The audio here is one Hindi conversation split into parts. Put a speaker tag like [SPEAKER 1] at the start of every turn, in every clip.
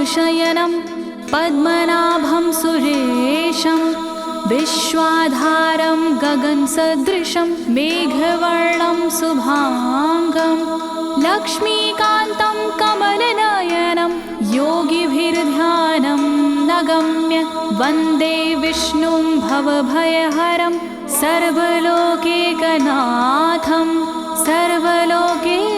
[SPEAKER 1] शयनं पद्मनाभं सुरेशं विश्वाधारं गगनसदृशं मेघवर्णं शुभांगं लक्ष्मीकान्तं कमलनयनं योगिभिर्ध्यानं नगम्य वन्दे विष्णुं भवभयहरं सर्वलोकैकनाथं सर्वलोकैकनाथम्।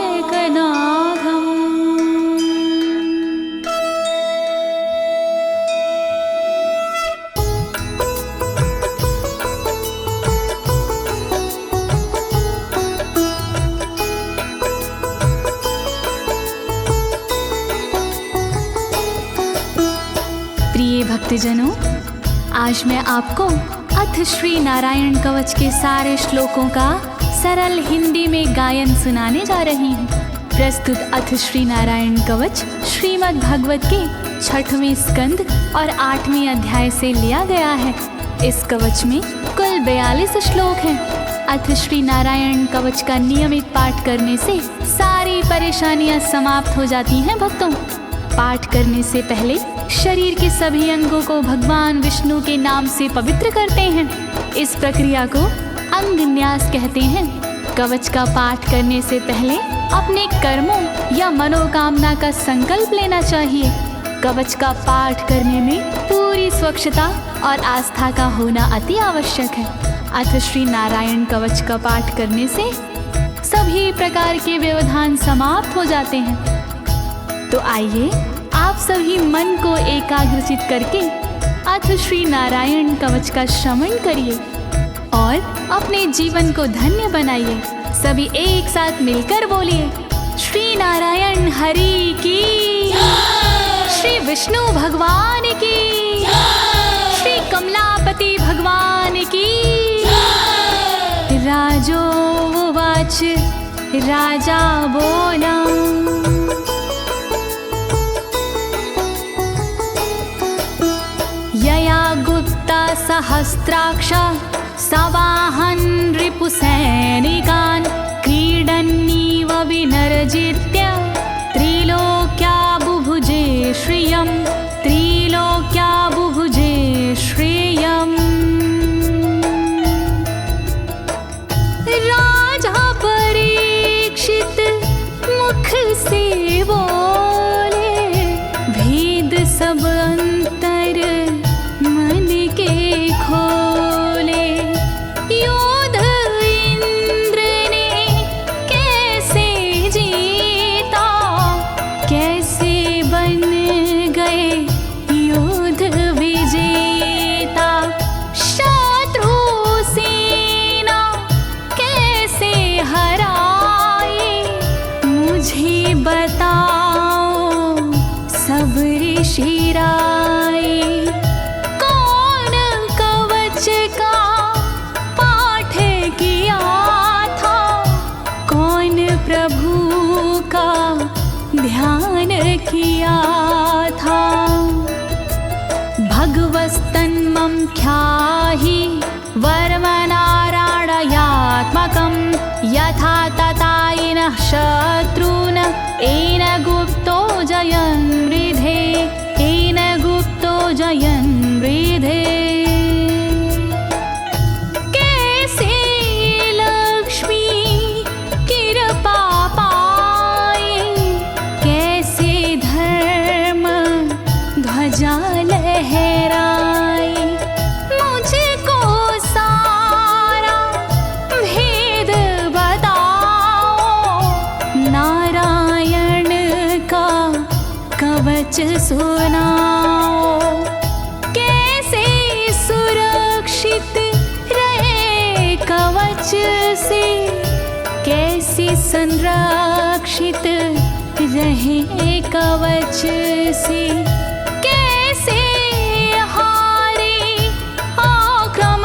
[SPEAKER 1] प्रिय भक्तजनों, आज मैं आपको अथ श्री नारायण कवच के सारे श्लोकों का सरल हिंदी में गायन सुनाने जा रही हूँ। प्रस्तुत अथ श्री नारायण कवच श्रीमद् भागवत के 6वें स्कंद और 8वें अध्याय से लिया गया है। इस कवच में कुल 42 श्लोक हैं। अथ श्री नारायण कवच का नियमित पाठ करने से सारी परेशानियां समाप्त हो जाती हैं। भक्तों, पाठ करने से पहले शरीर के सभी अंगों को भगवान विष्णु के नाम से पवित्र करते हैं। इस प्रक्रिया को अंग न्यास कहते हैं। कवच का पाठ करने से पहले अपने कर्मों या मनोकामना का संकल्प लेना चाहिए। कवच का पाठ करने में पूरी स्वच्छता और आस्था का होना अति आवश्यक है। अथ श्री नारायण कवच का पाठ करने से सभी प्रकार के व्यवधान समाप्त हो जाते हैं। तो आइए आप सभी मन को एकाग्रचित करके अथ श्री नारायण कवच का श्रवण करिए और अपने जीवन को धन्य बनाइए। सभी एक साथ मिलकर बोलिए, श्री नारायण हरि की, श्री विष्णु भगवान की, श्री कमलापति भगवान की। राजोवाच, राजा बोला, यया गुप्ता सहस्राक्ष सवाहन रिपुसैनिकान् क्रीडन्नीव विनर्जित्य त्रिलोक्या बुभुजे श्रियं, त्रिलोक्या बुभुजे श्रियम्। राजा परीक्षित मुख से बोले, भेद सब अंतर मन के खोले। योद्ध इंद्र ने कैसे जीता, कैसे बन गए योद्ध विजेता। शत्रु सेना कैसे हराए, मुझे बताओ सब ऋषि राय। कौन कवच का पाठ किया था, कौन प्रभु का ध्यान किया था। भगवस्तन्मं ख्याहि वर्मनारायणात्मकं यथा तथा येन शत्रून् येन गुप्तो जयन् मृधे, येन गुप्तो जयन् मृधे। कैसे लक्ष्मी कृपा पाए, कैसे धर्म ध्वजा लहराए। मुझको सारा भेद बताओ, नारायण का कवच सुनाओ। कैसे सुरक्षित रहे कवच से, कैसे संरक्षित रहे कवच से। कैसे हारे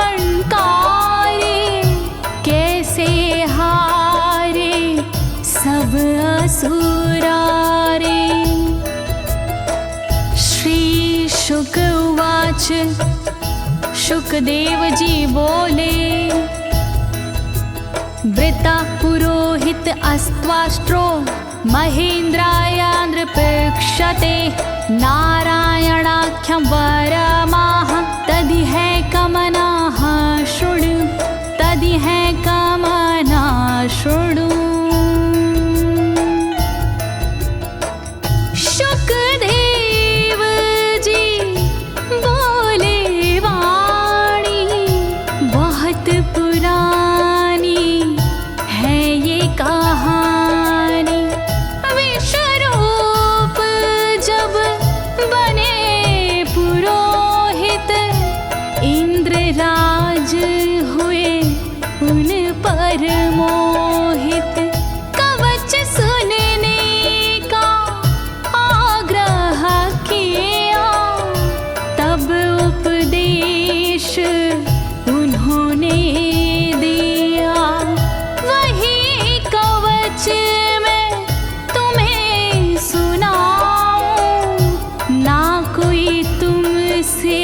[SPEAKER 1] आक्रमणकारी, कैसे हारे सब असुरारे। श्री शुक उवाच, शुकदेव जी बोले, वृता पुरोहित अस्त्वाष्ट्रो महेन्द्राय नृपक्षते नारायणाख्यं वरमाह तदिह कमनाः शृणु तदिह कमना शृणु। शुकदेव जी बोले वाणी बहुत पुरानी है ये कहानी। विश्वरूप जब बने पुरोहित इंद्रराज हुए उन पर मोहित। कवच सुनने का आग्रह किया तब उपदेश उन्होंने दिया। वही कवच मैं तुम्हें सुनाऊं ना कोई तुमसे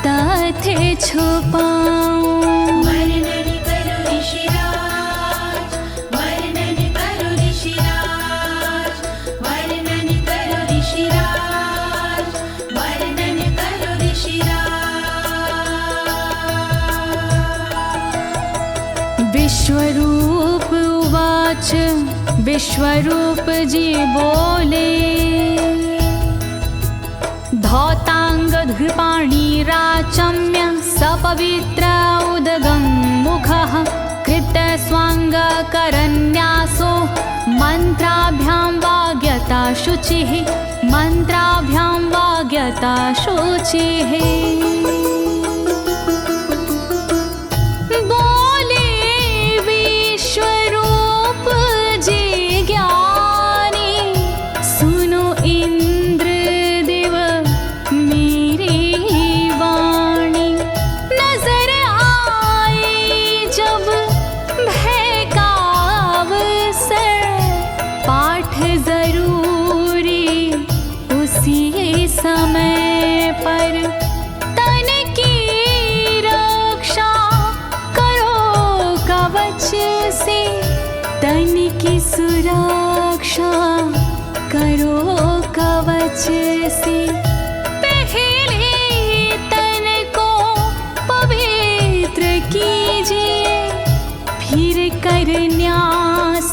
[SPEAKER 1] तथ्य छुपाऊं।
[SPEAKER 2] वर्णन करो ऋषिराज, वर्णन करो ऋषिराज, वर्णन करो ऋषिराज, वर्णन करो ऋषिराज।
[SPEAKER 1] विश्वरूप उवाच विश्वरूप जी बोले। धौताङ्गधृपाणिराचम्य सपवित्र उदगं मुखः कृतस्वाङ्गकरन्यासो मन्त्राभ्यां वाग्यता शुचिः मन्त्राभ्यां वाग्यता शुचिः। बोले विश्वरूप जी ज्ञानी सुनो इंद्रदेव मेरी वाणी। नजर आई जब भय का अवसर पाठ जरूरी उसी समय पर। तन की रक्षा करो कवच से तन की सुरक्षा करो कवच से। पहले तन को पवित्र कीजिए फिर कर न्यास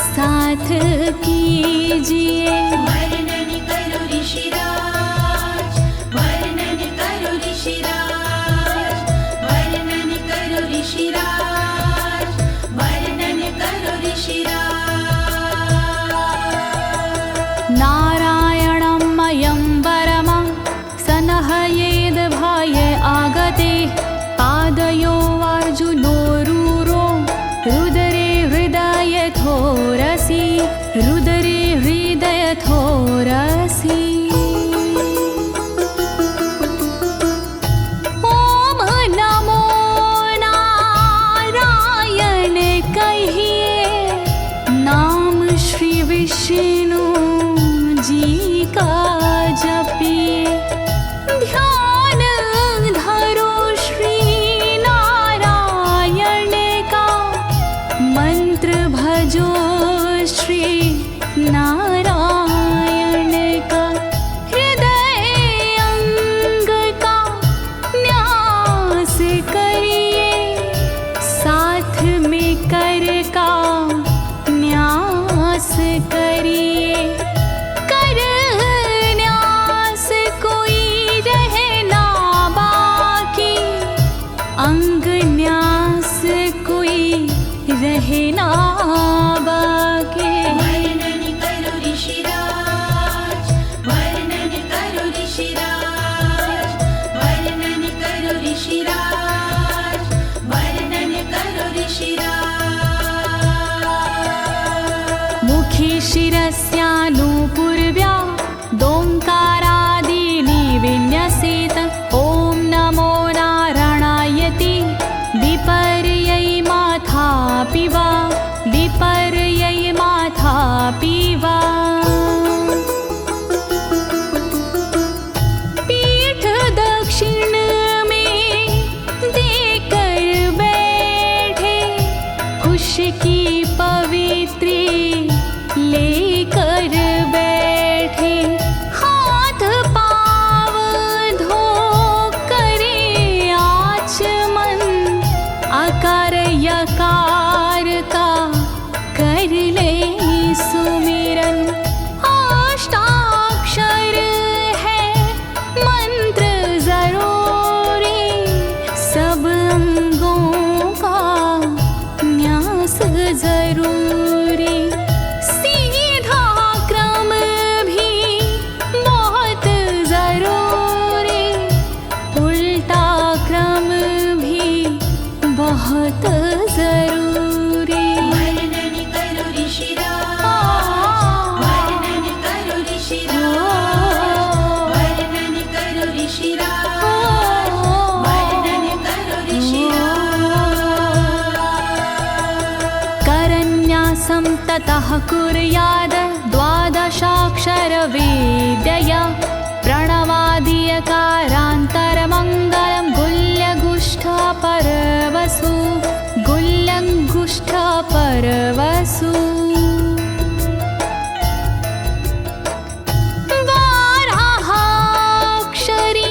[SPEAKER 1] साथ कीजिए।
[SPEAKER 2] वर्णन करो ऋषिराज, वर्णन करो ऋषिराज, वर्णन करो ऋषिराज, वर्णन करो ऋषिराज।
[SPEAKER 1] नारायणं मयं वरमं सनहयेद भय आगते। पादयो अर्जुनोरूरो रुदरे हृदयथोरसि रुदरे हृदयथोरसि। ओम नमो नारायण कहिए नाम श्री विष्णु जी का जपिए। ध्यान धरो श्री नारायण का मंत्र भजो श्री नारायण का। हृदय अंग का न्यास करिए साथ में कर का न्यास करिए। कर न्यास कोई रहना बाकी अंग न्यास कोई रहना बाकी।
[SPEAKER 2] वर्णन करो ऋषिराज, वर्णन करो ऋषिराज, वर्णन करो ऋषिराज, वर्णन करो ऋषिराज।
[SPEAKER 1] मुखी शिरस्यानुपूर्व्या दोङ्कारादीनि विन्यसेत। ॐ नमो नारायणेति विपर्यै माथापि वा विपर्यै माथापि वा। पीठ दक्षिण में देकर बैठे खुश की पवित्री लेकर बैठे। ततः कुर्याद द्वादशाक्षरविद्यया प्रणवादियकारान्तरमङ्गलं गुल्यगुष्ठपरवसु गुल्यगुष्ठपरवसु बारहाक्षरी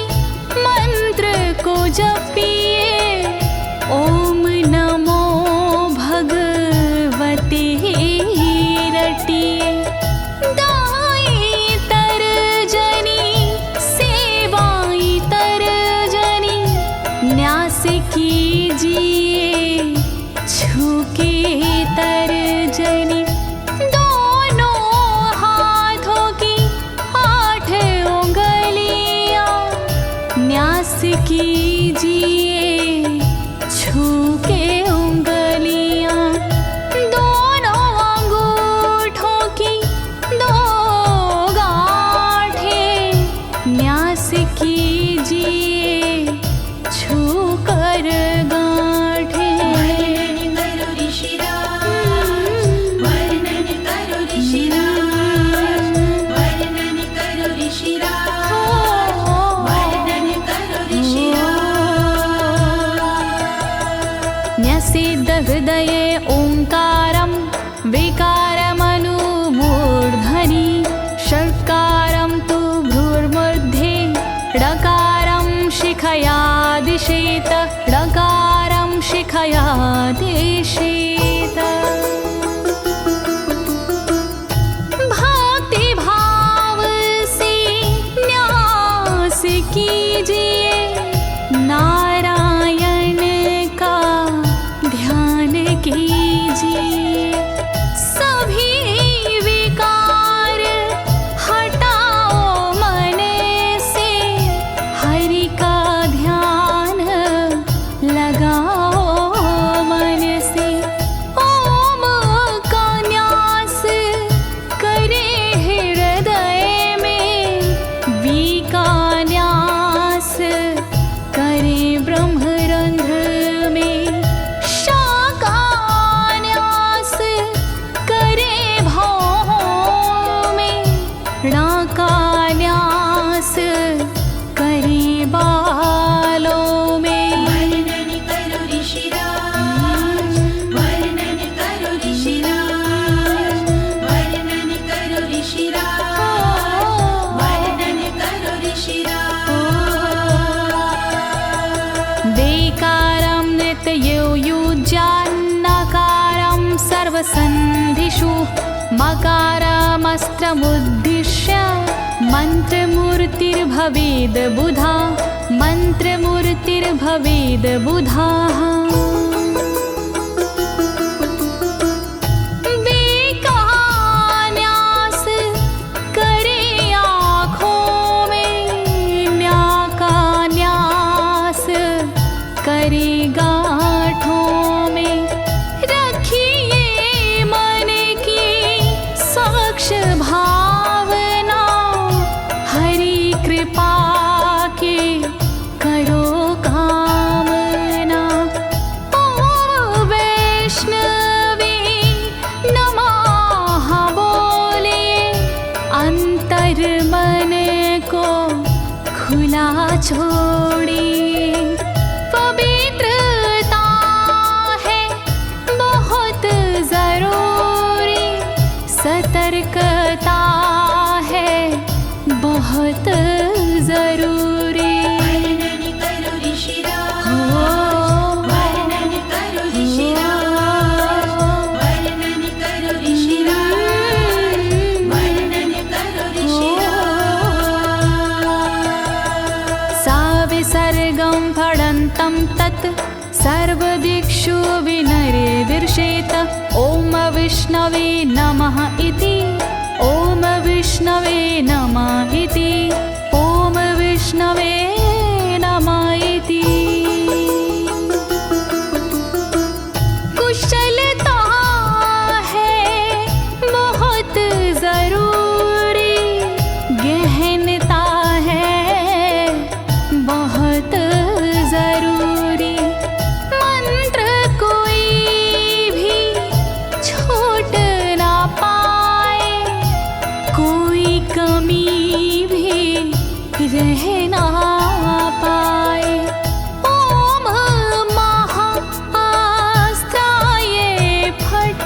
[SPEAKER 1] मंत्र को जपिए ओम नमो भगवते रटिए दाई तरजनी सेवाई तरजनी न्यास कीजिए छूके तरजनी दोनों हाथों की 8 उंगलियां न्यास कीजिए छूके उंगलियां दोनों अंगूठों की 2 गांठें न्यास कीजिए छूकर गांठें।
[SPEAKER 2] वर्णन करो ऋषिराज, वर्णन करो ऋषिराज, वर्णन करो ऋषिराज, वर्णन करो ऋषिराज।
[SPEAKER 1] न्यसेद हृदये ओंकारं विकारमनुमूर्धनि षट्कारं तु भ्रूर्मध्ये ड़कारं शिखया दिशेत ड़कारं शिखया दिशेत। भक्ति भाव से न्यास कीजिए नारायण का ध्यान कीजिए सभी विकार हटाओ मन से हरि का ध्यान लगाओ मन से ओम का न्यास करे हृदय में वी का न्यास करे ब्रह्मरंध्र में शा का न्यास करे भौहों में णा का न्यास करे बालों में।
[SPEAKER 2] वर्णन करो ऋषिराज, वर्णन करो ऋषिराज, वर्णन करो ऋषिराज, वर्णन करो ऋषिराज।
[SPEAKER 1] देकारं नित्ययुज्यान्नकारं सर्वसन्धिषु मकारमस्त्रमुद्दिश्य मन्त्रमूर्तिर्भवेद् बुधा मन्त्रमूर्तिर्भवेद् बुधाः। न्यास करे आँखों में न्या का न्यास करे गांठों में रखिए मन की साक्ष भावना हरि कृपा के करो कामना। ओम वैष्णवे नमः बोले अंतर मन को खुला छोड़िए पवित्रता है बहुत जरूरी सतर्कता है बहुत जरूरी।
[SPEAKER 2] वर्णन करो ऋषिराज, वर्णन करो ऋषिराज, वर्णन करो ऋषिराज, वर्णन करो ऋषिराज।
[SPEAKER 1] सा विसर्गं फडन्तं तत् सर्वदिक्षु विनिर्दिशेत ओम विष्णवे नमः इति ओम विष्णवे नमः इति ओम विष्णवे नमः इति। कुशलता है बहुत जरूरी गहनता है बहुत जरूरी मंत्र कोई भी छोट ना कह ना पाए। ओम महाअस्त्राय फट,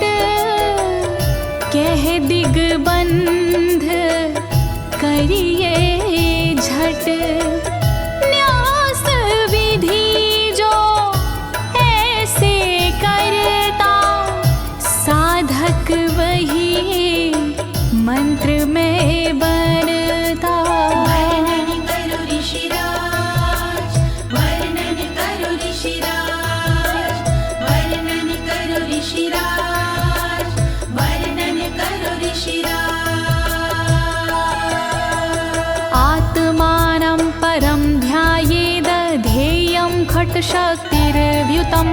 [SPEAKER 1] कह दिग्बंध करिए झट। न्यास विधि जो ऐसे करता, साधक वही मंत्र में बनता।
[SPEAKER 2] वर्णन करो ऋषिराज, वर्णन करो ऋषिराज, वर्णन करो ऋषिराज, वर्णन करो ऋषिराज।
[SPEAKER 1] आत्मानं परं ध्यायेद ध्येयं खट्शक्तिर्व्युतं।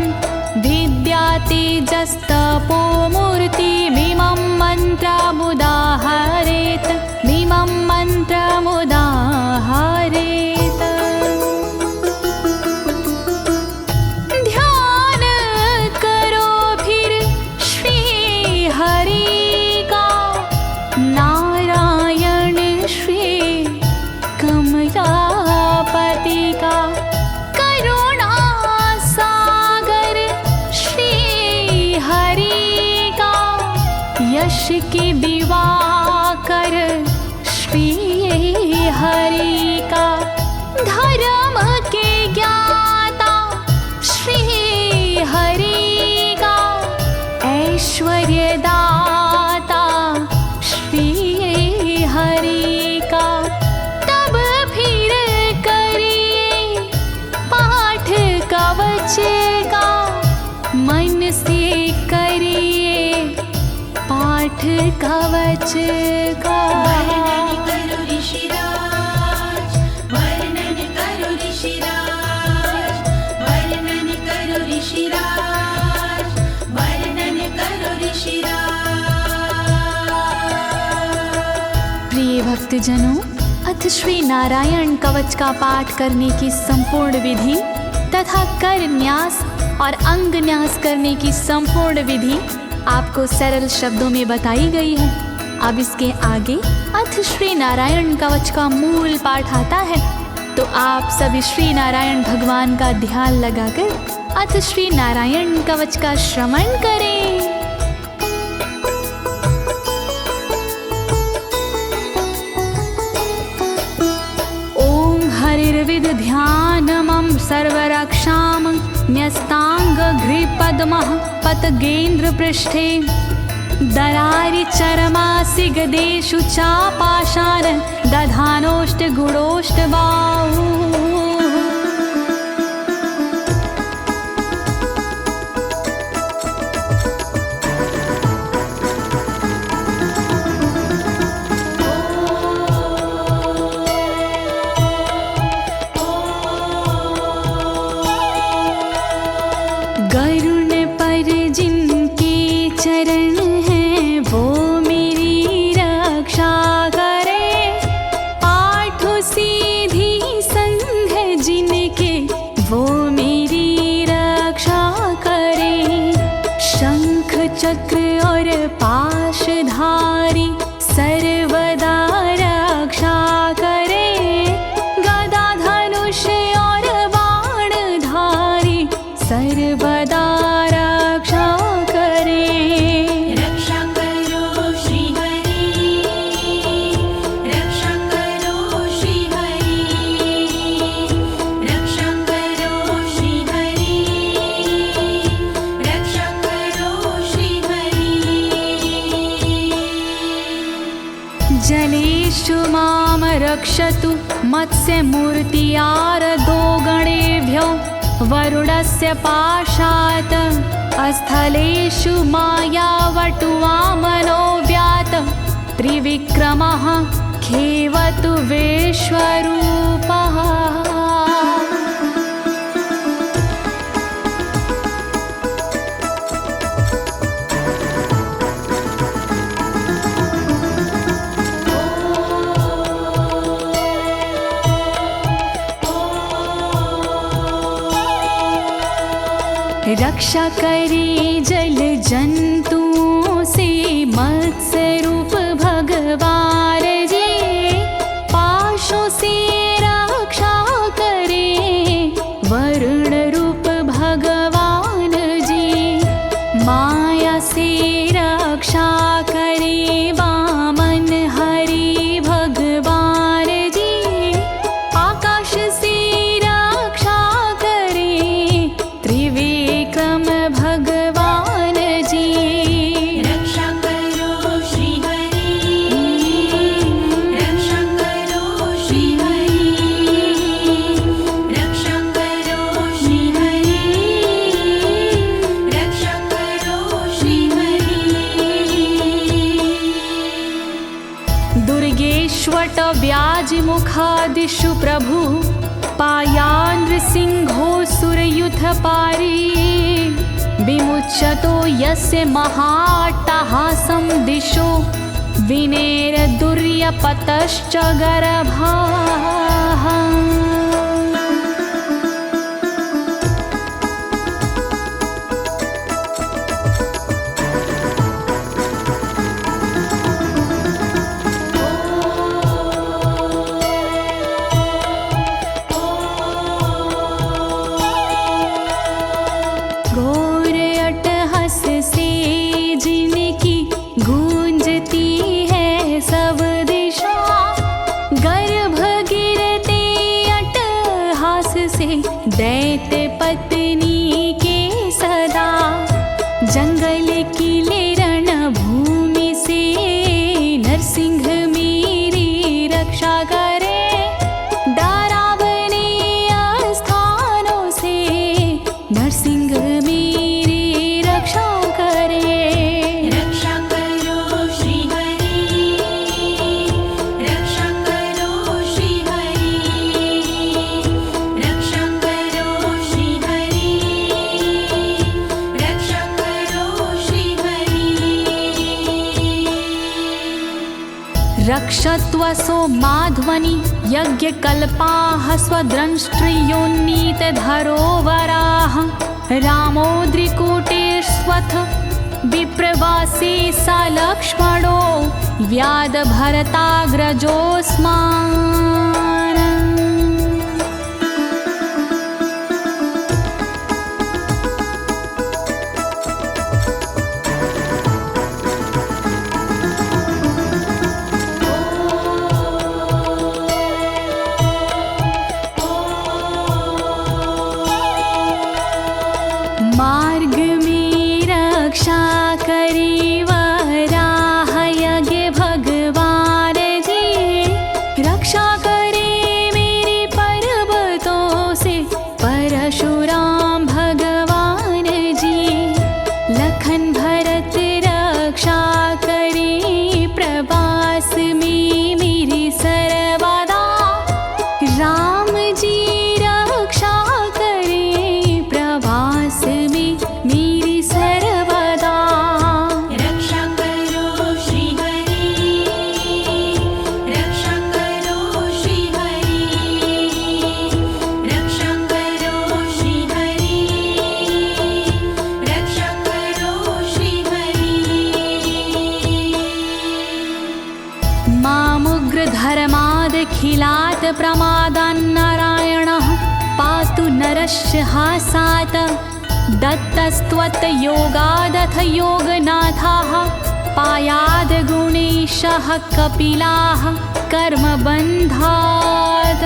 [SPEAKER 1] विद्या तेजस्तपो मूर्तिमिमं मन्त्रमुदाहरेत्, मिमं मन्त्रमुदाहरेत्। ध्यान करो फिर श्री हरि का, नारायण श्री कमलापति का। करुणा सागर श्री हरि का, यश के दिवाकर श्री हरि का। धर्म के ज्ञाता श्री हरि का, ऐश्वर्य दाता श्री हरि का। तब फिर करिए पाठ कवच का, मन से करिए पाठ कवच का।
[SPEAKER 2] वर्णन करो ऋषिराज, वर्णन करो ऋषिराज, वर्णन करो ऋषिराज, वर्णन करो ऋषिराज।
[SPEAKER 1] प्रिय भक्तजनों, अथ श्री नारायण कवच का पाठ करने की संपूर्ण विधि तथा कर न्यास और अंग न्यास करने की संपूर्ण विधि आपको सरल शब्दों में बताई गई है। अब इसके आगे अथ श्री नारायण कवच का मूल पाठ आता है, तो आप सभी श्री नारायण भगवान का ध्यान लगाकर अथ श्री नारायण कवच का श्रवण करें। ओम हरिर्विद ध्यानमं सर्वरक्षां न्यस्तांगघ्रिपद्मः पतगेन्द्र पृष्ठे। दरारि चरमासि गदेषु चापाशान दधानोष्टगुणोष्टबाहु। गरुण पर जिनके चरण हैं वो मेरी रक्षा करे। आठ सीधी संग जिनके वो मेरी रक्षा करे। शंख चक्र और पाशधारी सर्वदा रक्षा करे। गदा धनुष और बाणधारी सर्वदा रक्षा करे।
[SPEAKER 2] रक्षा करो श्री हरि, रक्षा करो श्री हरि, रक्षा करो श्री हरि, रक्षा करो श्री हरि।
[SPEAKER 1] जलेषु मां रक्षतु मत्स्यमूर्तियारदो गणेभ्यो। वरुणस्य पाशात् स्थलेषु मायावटुवामनो व्यात। त्रिविक्रमः खेवतु विश्वरूपः। रक्षा करे जल जंतुओं से मत्स्य रूप भगवान जी। पाशों से दिशु प्रभु पायानृसिंहोऽसुरयुथपारी विमुच्यतो यस्य महाट्टहासं दिशो विनेरदुर्यपतश्च गर्भाः। दैत्य पत्नी के सदा जंगल किले रणभूमि से नरसिंह मेरी रक्षा करे। डरावने स्थानों से नरसिंह मेरी रक्षा करे।
[SPEAKER 2] रक्षा करो श्री हरि, रक्षा करो श्री हरि, रक्षा करो श्री हरि, रक्षा करो श्री हरि।
[SPEAKER 1] रक्षत्वसो माध्वनि यज्ञकल्पाः स्वद्रंष्ट्रियोन्नीतधरोवराः रामोद्रिकूटेष्वथ विप्रवासी स लक्ष्मणो व्याधभरताग्रजोऽस्मान्। मार्ग में रक्षा करी वराह यज्ञ भगवान जी, रक्षा करे मेरे पर्वतों से परशुराम भगवान जी। लखन भरत रक्षा करे प्रवास में मेरी सर्वदा, राम जी रक्षा करे प्रवास में मेरी सर्वदा।
[SPEAKER 2] रक्षा करो श्री हरि, रक्षा करो श्री हरि, रक्षा करो श्री हरि, रक्षा करो श्री हरि।
[SPEAKER 1] मामुग्रधर्मादखिलात् प्रमादान्नारायणः पातु नरस्य हासात्। दत्तस्त्वत्योगादथ योगनाथाः पायाद् गुणेशः कपिलाः कर्मबन्धात्।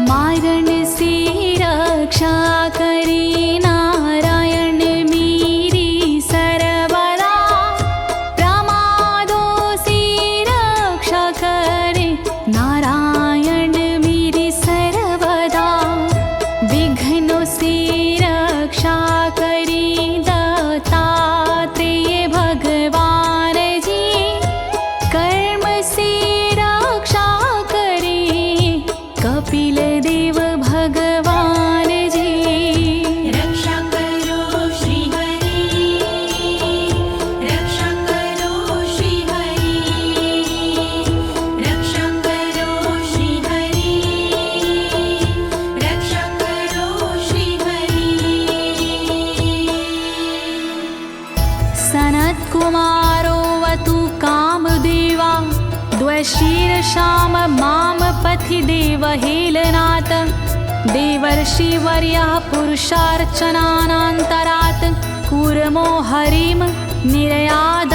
[SPEAKER 1] मारण से रक्षा करे नारायण मेरी सर्वदा, प्रमादों से रक्षा करे नारायण मेरी सर्वदा। विघ्नों से रक्षा करे दत्तात्रेय भगवान जी, कर्म से रक्षा करे कपिल देव भगवान जी।
[SPEAKER 2] रक्षा करो श्री हरि, रक्षा करो श्री हरि, रक्षा करो श्री हरि, रक्षा करो श्री हरि।
[SPEAKER 1] सनत्कुमारोऽवतु कामदेवा द्वशीर्षाम माम पथि देवहेलनात्। देवर्षिवर्यः पुरुषार्चनानन्तरात् कूर्मो हरिं निर्यादशिक्षात्।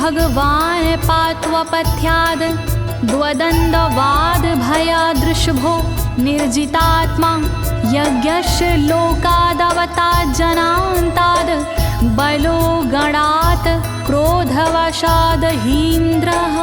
[SPEAKER 1] भगवान् पात्वपथ्याद् द्वदण्डवाद भयादृशभो निर्जितात्मा यज्ञस्य लोकादवतात् जनान्ताद् बलो गणात् क्रोधवशाद् हीन्द्रः।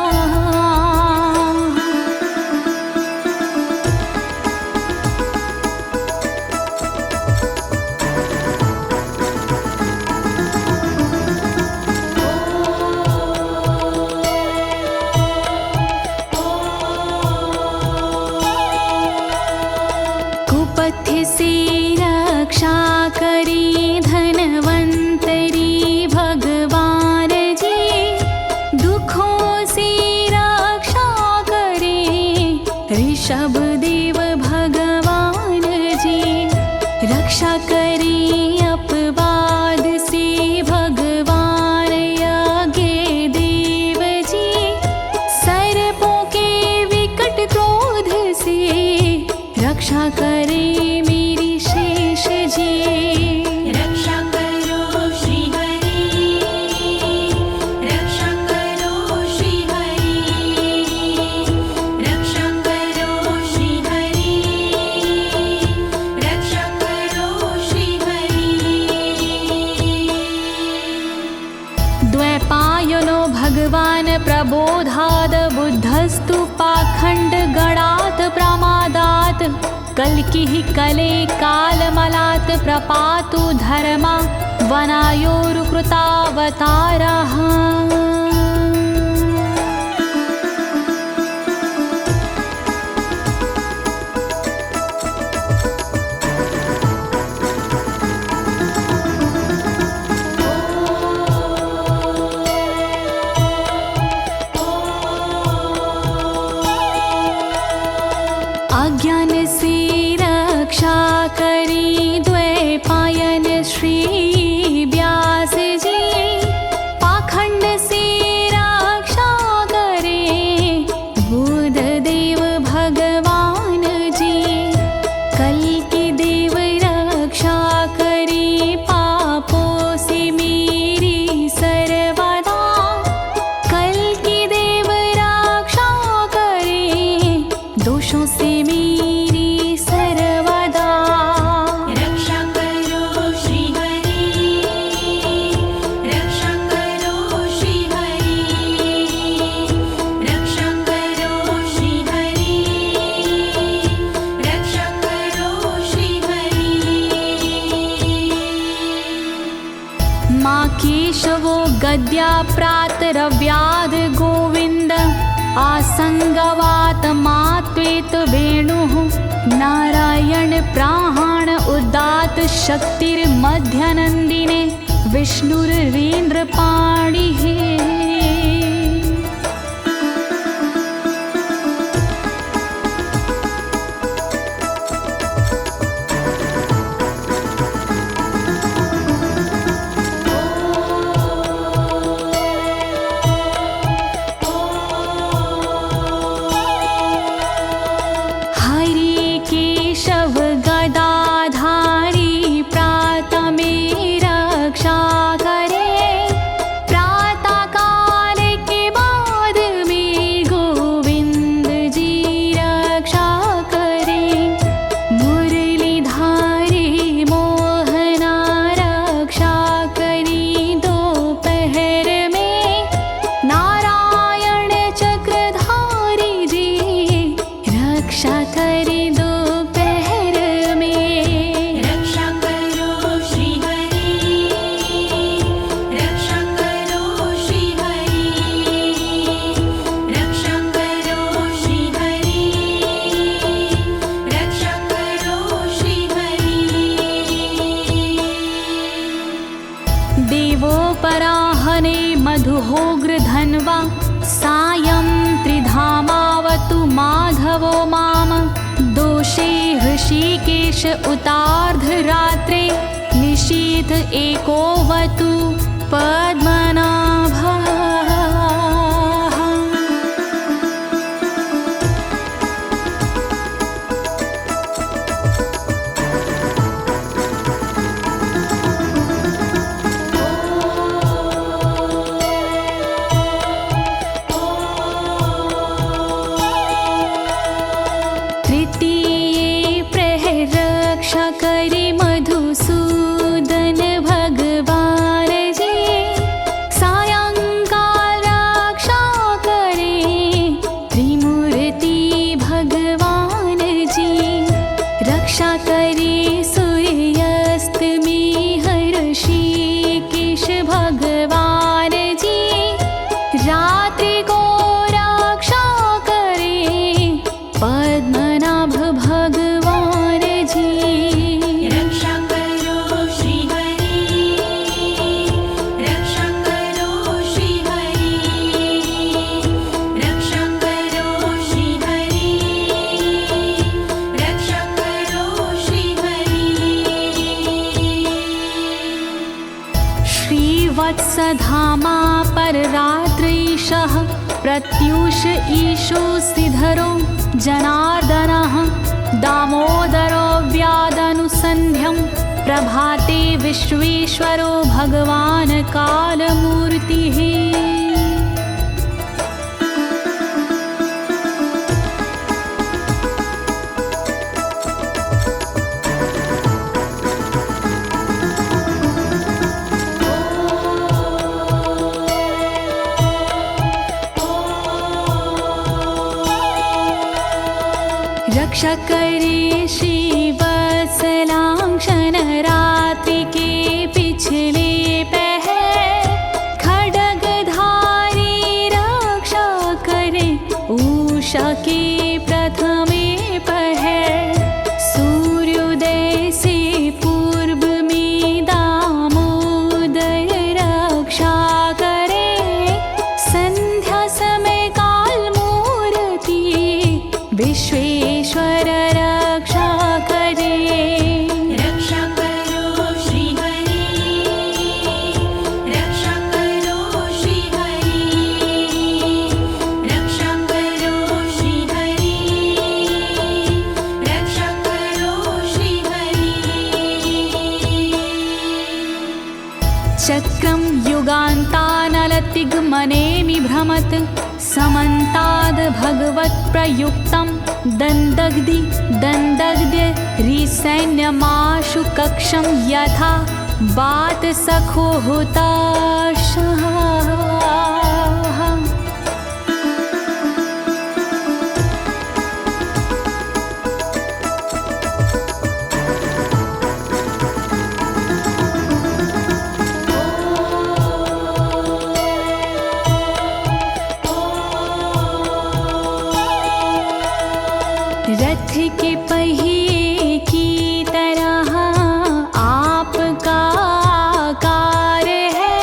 [SPEAKER 1] कुपथ्य से रक्षा करी धनवंतरी भगवान जी, दुखों से रक्षा करे ऋषभ देव भगवान जी। रक्षा करे अपवाद से भगवान यज्ञ देव जी, सर्पों के विकट क्रोध से रक्षा करे मेरी शेष जी।
[SPEAKER 2] रक्षा करो श्री हरि, रक्षा करो श्री हरि, रक्षा करो श्री हरि, रक्षा करो श्री हरि।
[SPEAKER 1] द्वैपायनो भगवान् प्रबोधाद् बुद्धस्तु पाखण्ड गणात् प्रमादात् कल्किः कले कालमलात् प्रपातु धर्मा वनायोरुकृतावतारः। अज्ञान से रक्षा करी द्वैपायन श्री व्यास जी, पाखंड से रक्षा करे बुध देव भगवान जी। कल्कि देव रक्षा करी पापों से मेरी सर्वदा, कल्कि देव रक्षा करे दोषों से मेरी सर्वदा।
[SPEAKER 2] रक्षा करो श्री हरि, रक्षा करो श्री हरि, रक्षा करो श्री हरि, रक्षा करो श्री हरि।
[SPEAKER 1] माँ केशवो गद्या प्रातरव्याद गोविन्द, आसंगवात मात्वेत वेणुः नारायण प्राण उदात शक्तिर्मध्यनन्दिने विष्णुरेन्द्रपाणिः। हरि केशव गदाधारी प्रातमे रक्षा करे, प्रातः काल के बाद में गोविंद जी रक्षा करे। मुरलीधारी मोहना रक्षा करी दोपहर में, नारायण चक्रधारी जी रक्षा करे दोपहर में।
[SPEAKER 2] रक्षा करो श्री हरि, रक्षा करो श्री हरि, रक्षा करो श्री हरि, रक्षा करो श्री हरि।
[SPEAKER 1] देवोपराहने मधुहोग्र धन्वा, सायं त्रिधामावतु माधवो माम। दोषे ऋषिकेश उतार्धरात्रे, निशीथ एकोवतु पद्मनाभः। धामा पर रात्रीशः प्रत्यूष ईशो सिधरो जनार्दनः दामोदरो व्यादनुसन्ध्यं प्रभाते विश्वेश्वरो भगवान् कालमूर्तिः। रक्षा करे श्रीवत्सलांक्षण रात्रि के पिछले पहर खड्गधारी रक्षा करे उषा के प्रथमे पहर सूर्योदय से पूर्व में दामोदर रक्षा करे संध्या समय काल मूर्ति विश्वेश्वर रक्षा करे।
[SPEAKER 2] रक्षा करो श्री हरि, रक्षा करो श्री हरि, रक्षा करो श्री हरि, रक्षा करो श्री हरि।
[SPEAKER 1] चक्रं युगान्तानलतिग्मनेमि भ्रमत् समन्ताद् भगवत्प्रयुक्तं दन्दग्ध्य रिसैन्यमाशु कक्षं यथा वातसखो हुताशः। रथ के पहिए की तरह आपका आकार है,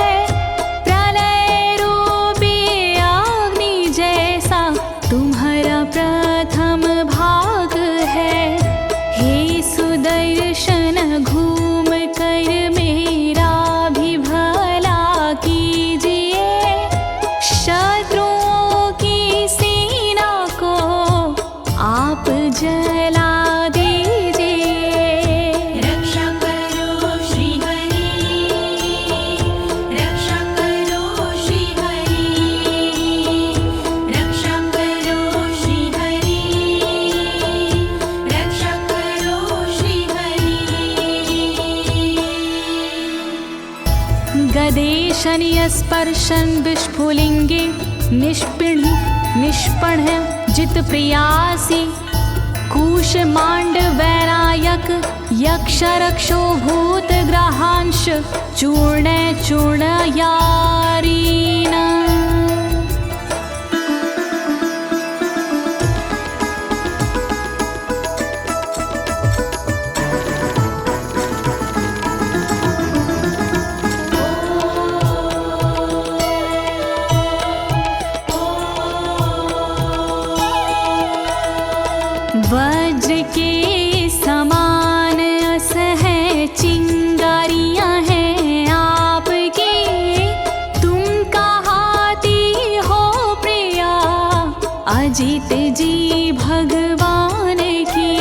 [SPEAKER 1] प्रलय रूपी अग्नि जैसा तुम्हारा प्रथम भाग है। हे सुदर्शन घूम कर मेरा भी भला कीजिए, शत्रुओं की सेना को आप जला दीजिए।
[SPEAKER 2] रक्षा करो श्री हरि, रक्षा करो श्री हरि, रक्षा करो श्री हरि, रक्षा करो श्री हरि।
[SPEAKER 1] गदेशनियस्पर्शन विस्फुलिंगे निष्पण जित प्रियासी कूशमांड वैरायक यक्ष रक्षो भूत ग्रहांश चूर्ण चूर्णयारीना। वज्र के समान असह चिंगारियां हैं आपकी, तुम कहाती हो प्रिया अजित जी भगवान की।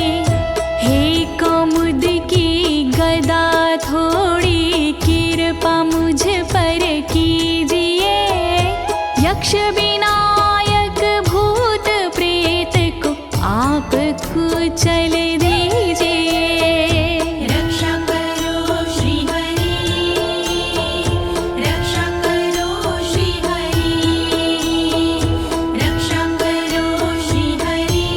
[SPEAKER 1] हे कमुद की गदा थोड़ी कृपा मुझ पर कीजिए, यक्ष विनायक भूत प्रेत को आप कुचल दीजिए।
[SPEAKER 2] रक्षा करो श्री हरि, रक्षा करो श्री हरि, रक्षा करो श्री हरि,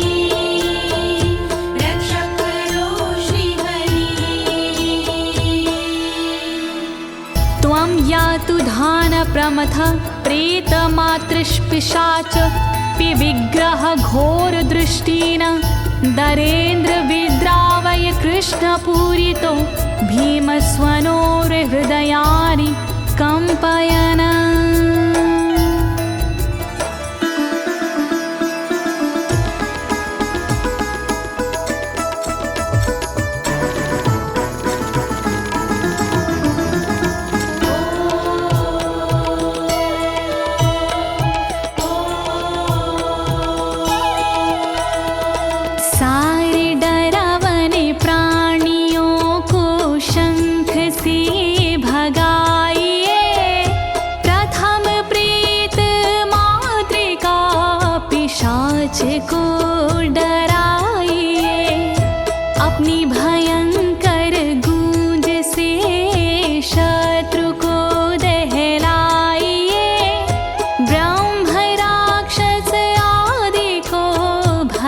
[SPEAKER 2] रक्षा करो श्री हरि।
[SPEAKER 1] त्वं यातु धान प्रमथ प्रेतमातृष्पिशाच विग्रह घोर दृष्टिन दरेन्द्र विद्रावय कृष्णपूरितो भीमस्वनोर्हृदयानि कंपयन्।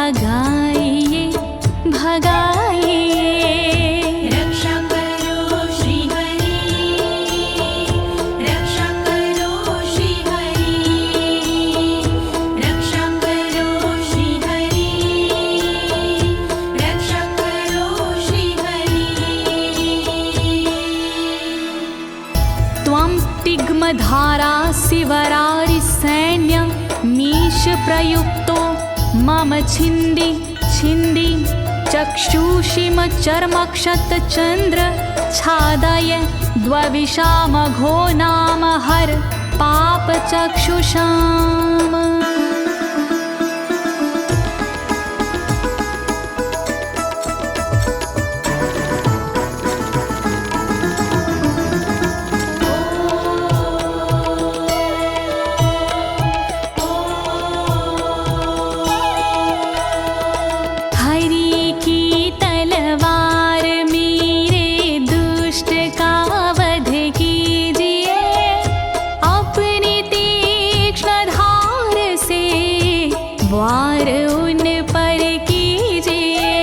[SPEAKER 1] भगाइए भगाइए।
[SPEAKER 2] रक्षा करो श्री हरि, रक्षा करो श्री हरि, रक्षा करो श्री हरि, रक्षा करो श्री हरि।
[SPEAKER 1] त्वं तिग्मधारा शिवरारि सैन्य मीश प्रयुक्तो मम छिन्दी छिन्दी चक्षुषीम चर्मक्षतचन्द्र छादय द्वविषामघो नाम हर पापचक्षुषाम्। वार उन पर कीजिए,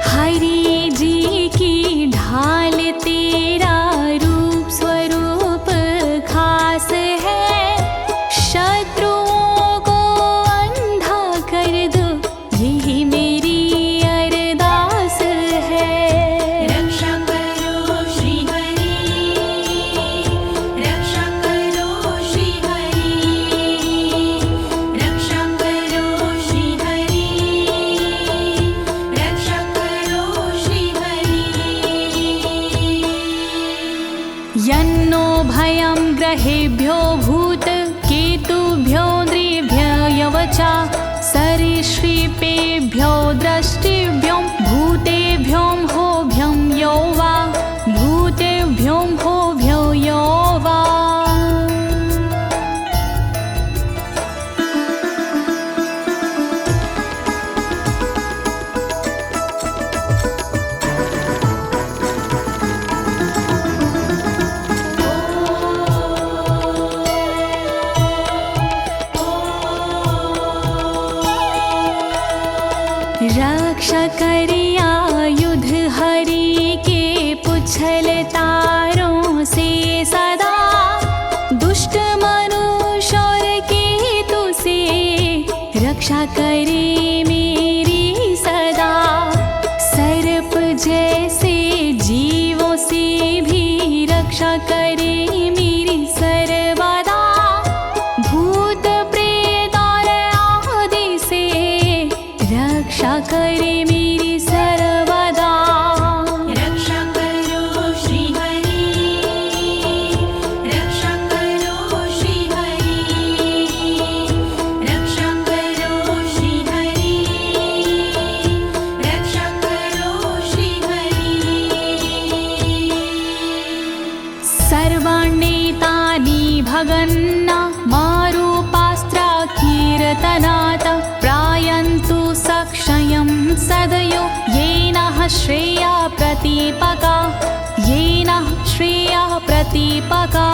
[SPEAKER 1] हरि जी की ढाल तेरा रूप स्वरूप खास है, शत्रुओं को अंधा कर दो यही मेरी अरदास है।
[SPEAKER 2] रक्षा करो श्री हरि, रक्षा करो श्री हरि, रक्षा करो श्री हरि, रक्षा करो श्री हरि।
[SPEAKER 1] यन्नो भयं ग्रहेभ्यो भूत केतुभ्यो नृभ्ययवचा सरीसृपेभ्यो दृष्टिभ्यो भूतेभ्यो होभ्यं यो वा भूतेभ्यो होभ्यो यो वा। रक्षा करिया युद्ध हरि के पुछल तारों से सदा, दुष्ट मनुष्य और केतु से रक्षा करे मेरी सदा। सर्प जैसे जीवों से भी रक्षा करे मेरी सर्वदा, भूत प्रेत और आदि से रक्षा करे मेरी सर्वदा।
[SPEAKER 2] रक्षा करो श्री हरि, रक्षा करो श्री हरि, रक्षा करो श्री हरि, रक्षा करो श्री हरि।
[SPEAKER 1] सर्वाण्येतानि भगन्ना मारूपास्त्रा कीर्तनात् प्रायन्तु सक्षयं सदयो येन श्रेया प्रतीपका, येन श्रेया प्रतीपका।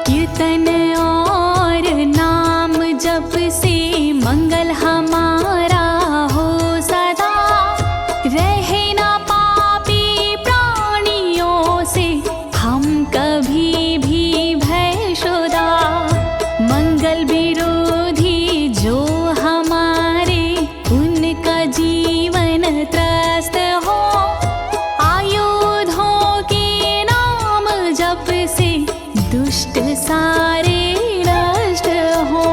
[SPEAKER 1] कीर्तन और नाम जप से मंगल हमारा हो सदा, रहे ना पापी प्राणियों से हम कभी भी भयशुदा। मंगल विरोधी जो हमारे उनका जीवन त्रस्त हो, आयुधों के नाम जप से दुष्ट सारे नष्ट हो।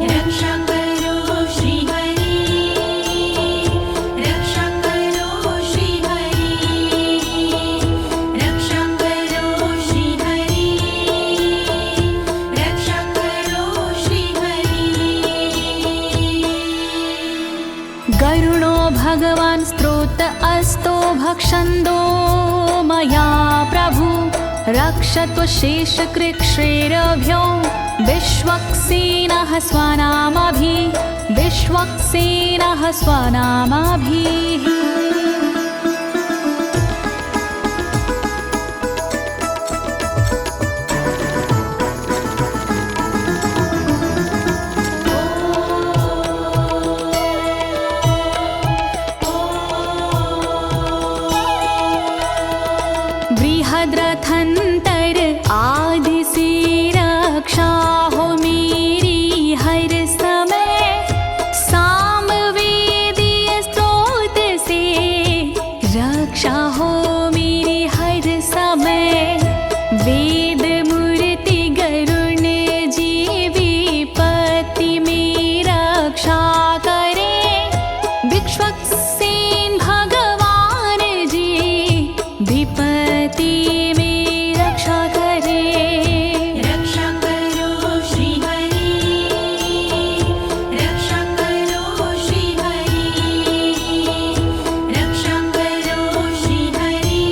[SPEAKER 2] रक्षा करो श्री हरि, रक्षा करो श्री हरि, रक्षा करो श्री हरि, रक्षा करो श्री हरि।
[SPEAKER 1] गरुणो भगवान् स्तोत्र अस्तो भक्षन्दो मया प्रभु, रक्षत्व शेषकृच्छ्रेरभ्यो विश्वक्सेनः स्वनामभिः बृहद्रथंतर आदि से रक्षा हो मेरी हर समय, सामवेदीय स्रोत से रक्षा हो मेरी हर समय। वेद मूर्ति गरुण जी विपत्ति में रक्षा करे, विश्वक्सेन भगवान जी विपत्ति में रक्षा करे।
[SPEAKER 2] रक्षा करो श्री हरि, रक्षा करो श्री हरि, रक्षा करो श्री हरि,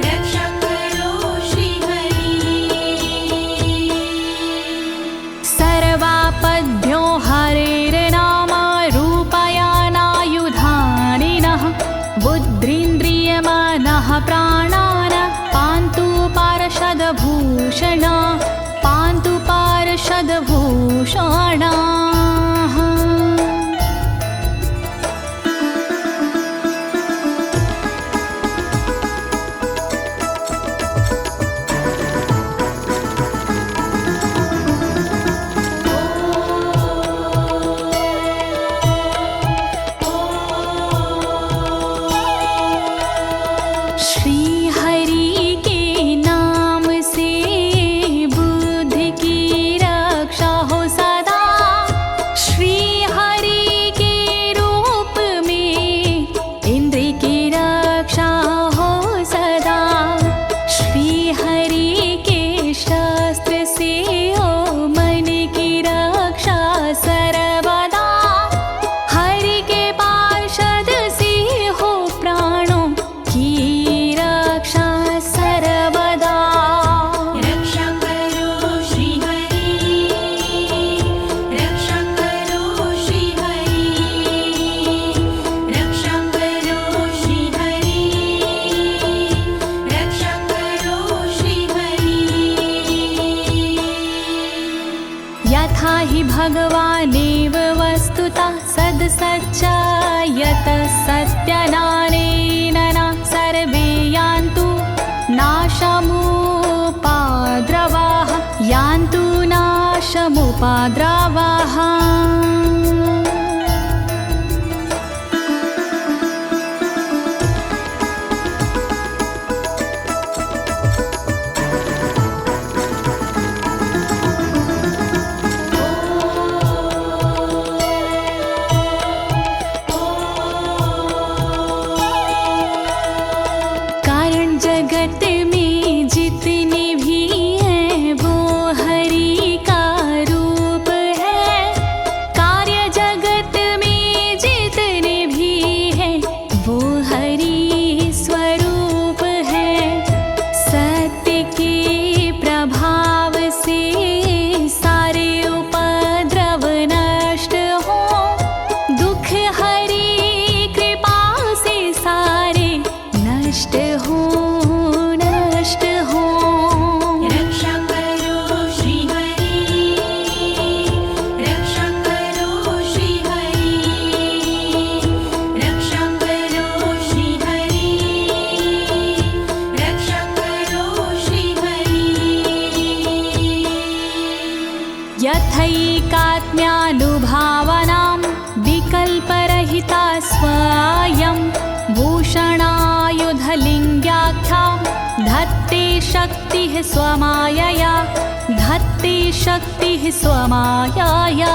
[SPEAKER 2] रक्षा करो श्री हरि।
[SPEAKER 1] सर्वापद्भ्यो हरेर्नाम रूपयानायुधानिनः, बुद्धिन्द्रियमनः प्राणान् पान्तु पार्षदभूषण, पान्तु पार्षदभूषणाः। श्री हरि के नाम से बुद्धि की रक्षा हो सदा, श्री हरि के रूप में इंद्रिय की रक्षा हो सदा, श्री हरि के शस्त्र से हो मन की रक्षा सर्वदा, हरि के पार्षद से हो प्राणों की रक्षा सर्वदा।
[SPEAKER 2] रक्षा करो श्री हरि, रक्षा करो श्री हरि, रक्षा करो श्री हरि, रक्षा करो श्री हरि।
[SPEAKER 1] यथा हि भगवानेव वस्तुतः सद्सच्चायतः सत्यनानेन न सर्वे यान्तु नाशमुपाद्रवाः, यान्तु नाशमुपाद्रवाः। कारण जगत में जितने भी हैं वो हरि का रूप है, कार्य जगत में जितने भी हैं वो हरि स्वरूप है। सत्य के प्रभाव से सारे उपद्रव नष्ट हो, दुख हरि कृपा से सारे नष्ट हो, नष्ट हो।
[SPEAKER 2] रक्षा करो श्री हरि, रक्षा करो श्री हरि, रक्षा करो श्री हरि, रक्षा करो श्री हरि।
[SPEAKER 1] यथैकात्म्यानुभावनां विकल्परहिता स्वयं भूषणायुधलिङ्ग्याख्या, धत्ते शक्तिः स्वमायया, धत्ते शक्तिः स्वमायया।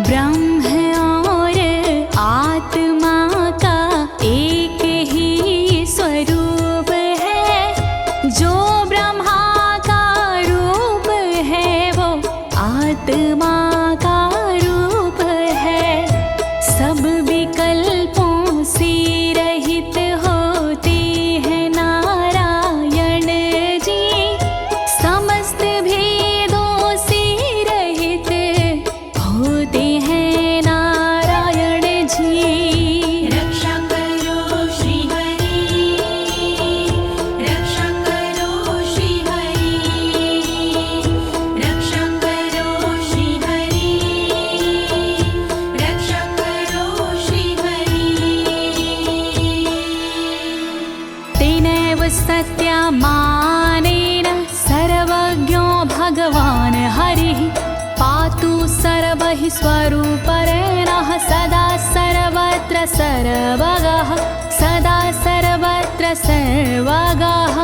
[SPEAKER 1] ब्रह्म और आत्मा का एक ही स्वरूप मानेन सर्वज्ञो भगवान् हरिः पातु सर्वैः स्वरूपेण सदा सर्वत्र सर्वगः सदा सर्वत्र सर्वगः।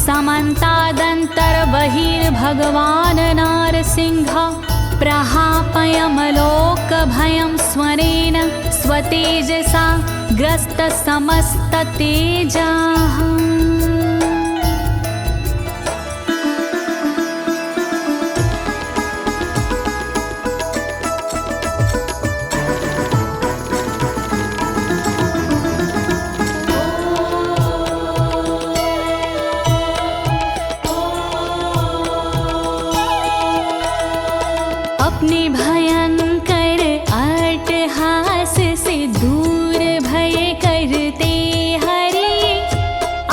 [SPEAKER 1] समन्तादन्तर्बहिर्भगवान् नारसिंहः प्रहापयमलोकभयं स्वरेण स्वतेजसा ग्रस्तसमस्ततेजाः। अपने भयंकर अट्टहास से दूर भय करते हरि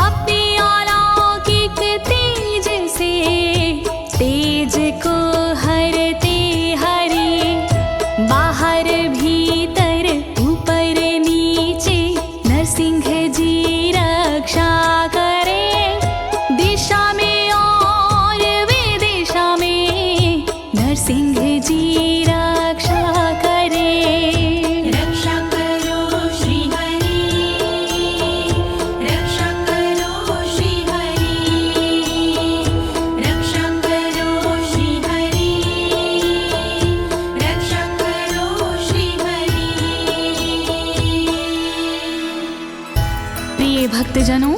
[SPEAKER 1] अपने अलौकिक तेज से तेज को हरते हरि बाहर भीतर ऊपर नीचे नरसिंह जी रक्षा करे दिशा में और विदिशा में नरसिंह जी रक्षा करे।
[SPEAKER 2] रक्षा करो श्री हरि रक्षा करो श्री हरि रक्षा करो श्री हरि रक्षा करो श्री हरि।
[SPEAKER 1] प्रिय भक्तजनों,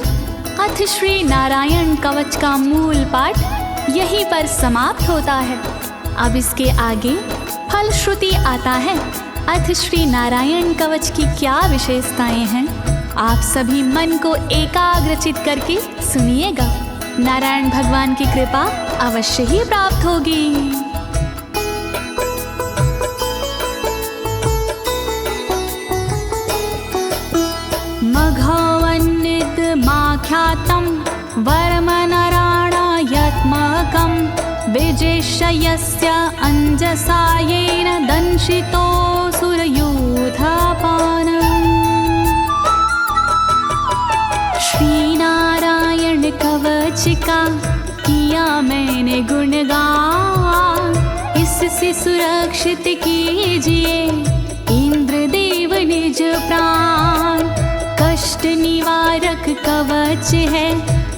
[SPEAKER 1] अथ श्री नारायण कवच का मूल पाठ यहीं पर समाप्त होता है। अब इसके आगे फलश्रुति आता है। अथ श्री नारायण कवच की क्या विशेषताएं हैं, आप सभी मन को एकाग्रचित करके सुनिएगा। नारायण भगवान की कृपा अवश्य ही प्राप्त होगी। मघवन्नित माख्यातं वर्मनराणायत्मकं विजेशयस्य अंजसायेन दंशितोऽसुरयूथपानम्। श्री नारायण कवच का किया मैंने गुणगान, इससे सुरक्षित कीजिए इंद्रदेव निज प्राण। कष्ट निवारक कवच है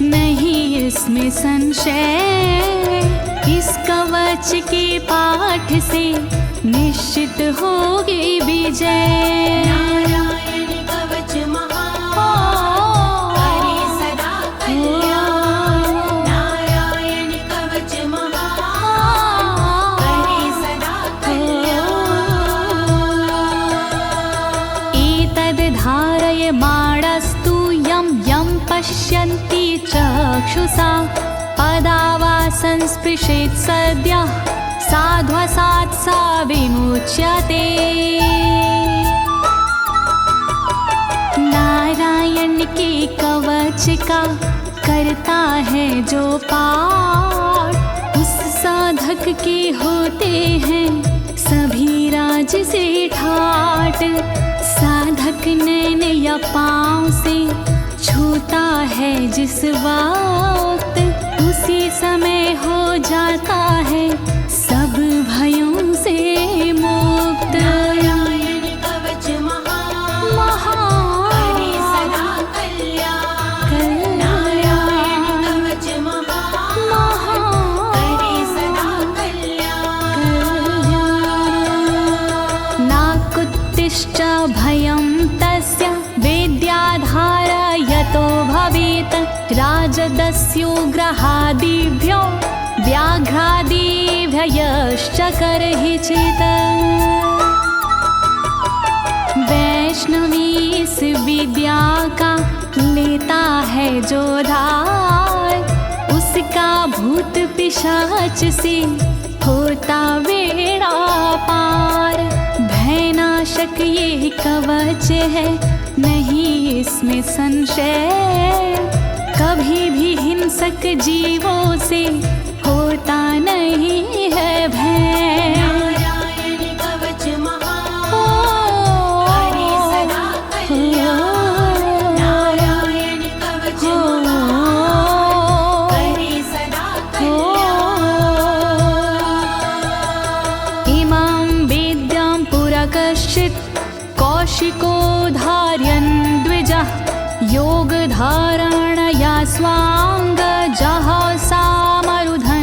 [SPEAKER 1] नहीं इसमें संशय, इस कवच के पाठ से निश्चित होगी विजय।
[SPEAKER 2] नारायण कवच महान करे सदा कल्याण नारायण कवच महान करे सदा कल्याण।
[SPEAKER 1] एतद् धारय माणस्तु यं यं पश्यन्ति चक्षुषा पदावा संस्पृशेत् सद्यः साध्वसात् सा विमुच्यते। नारायण के कवच का करता है जो पाठ, उस साधक के होते हैं सभी राज से ठाट। साधक नैन या पाँव से छूता है जिस बार उसी समय हो जाता है सब भयों से मुक्त।
[SPEAKER 2] नारायण कवच महान करे सदा कल्याण। नारायण कवच महान करे सदा कल्याण।
[SPEAKER 1] नाकुत्तिश्च भयं तस्य वेद्याधारयतो भवेत् राजदस्युग्रहादिभ्यो व्याघ्रादिभ्यश्च करहिचित्। वैष्णवी इस विद्या का लेता है जो धार, उसका भूत पिशाच से होता बेड़ा पार। भयनाशक ये कवच है नहीं इसमें संशय, कभी भी हिंसक जीवों से होता नहीं है भय।
[SPEAKER 2] नारायण कवच महान करे सदा कल्याण। नारायण कवच महान करे सदा कल्याण।
[SPEAKER 1] इमां वेद्यां पुरा कश्चित् कौशिको धारयन् द्विजः, योगधारणया स्वाङ्गजः सामरुधन्वने।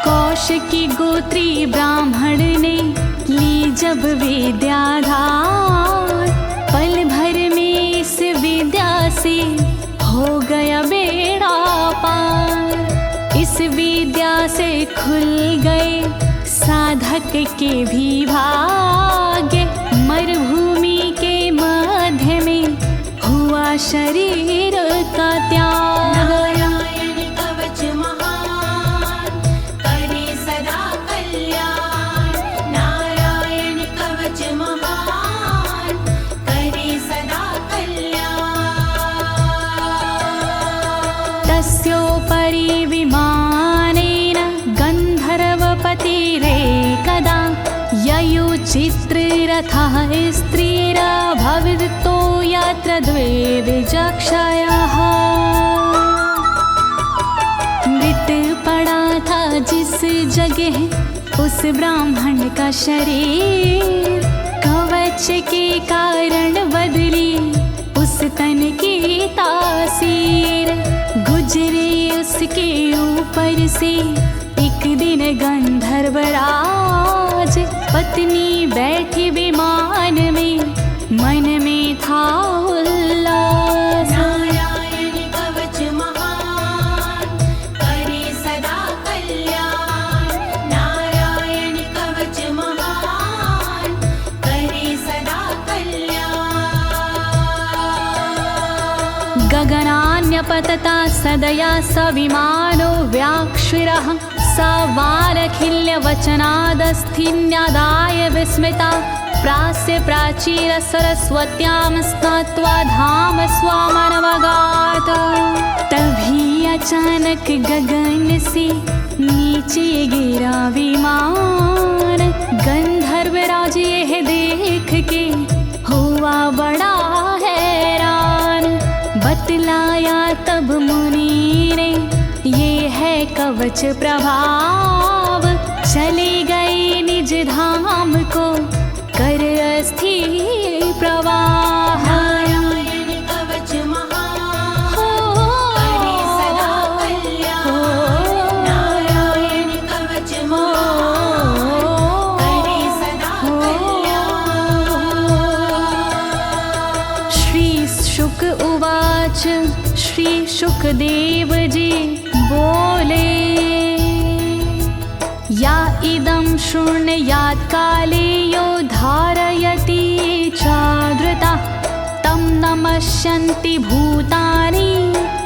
[SPEAKER 1] कौशिकी गोत्री ब्राह्मण ने ली जब विद्याधार, पल भर में इस विद्या से हो गया बेड़ा पार। इस विद्या से खुल गए साधक के भी भाग्य, मरुभूमि के मध्य में हुआ शरीर का त्याग।
[SPEAKER 2] नारायण कवच महान करे सदा कल्याण। नारायण कवच महान करे सदा कल्याण।
[SPEAKER 1] तस्योपरि विमानेन गन्धर्वपतिरेकदा, ययुचित्ररथः स्त्रीरभवितो यत्र द्वे विचक्षयः। मृत पड़ा था जिस जगह उस ब्राह्मण का शरीर, कवच के कारण बदली उस तन की तासीर। गुजरे उसके ऊपर से एक दिन गंधर्वराज, पत्नी बैठी विमान में मन में था उल्लास।
[SPEAKER 2] नारायण कवच महान करे सदा कल्याण। नारायण कवच महान करे सदा कल्याण।
[SPEAKER 1] गगनान्यपतता सदया स विमानो व्याक्षिरः, स वालखिल्यवचनादस्थिन्यादाय विस्मिता, प्रास्य प्राचीर सरस्वत्यां स्नात्वा धाम स्वामनवगात। तभी अचानक गगन से नीचे गिरा विमान, गंधर्वराज यह देख के हुआ बड़ा हैरान। बतलाया तब मुनि ने ये है कवच प्रभाव, चले गए निज धाम को कर अस्थिर प्रवाह।
[SPEAKER 2] नारायण कवच महान करे सदा कल्याण। नारायण कवच महान करे सदा कल्याण।
[SPEAKER 1] श्री शुक उवाच, श्री शुकदेव जी बोले, या इदं शृणुयात् काले यो धारयति चादृता, तं नमस्यन्ति भूतानि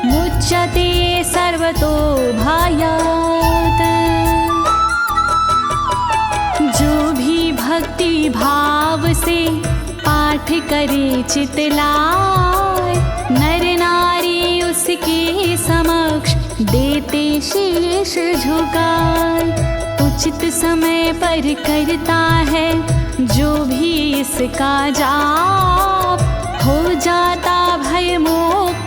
[SPEAKER 1] मुच्यते सर्वतो भयात्। जो भी भक्ति भाव से पाठ करे चितलाय, नर नारी उसके समक्ष देते शीश झुकाए। उचित समय पर करता है जो भी इसका जाप, हो जाता भय मोक्ष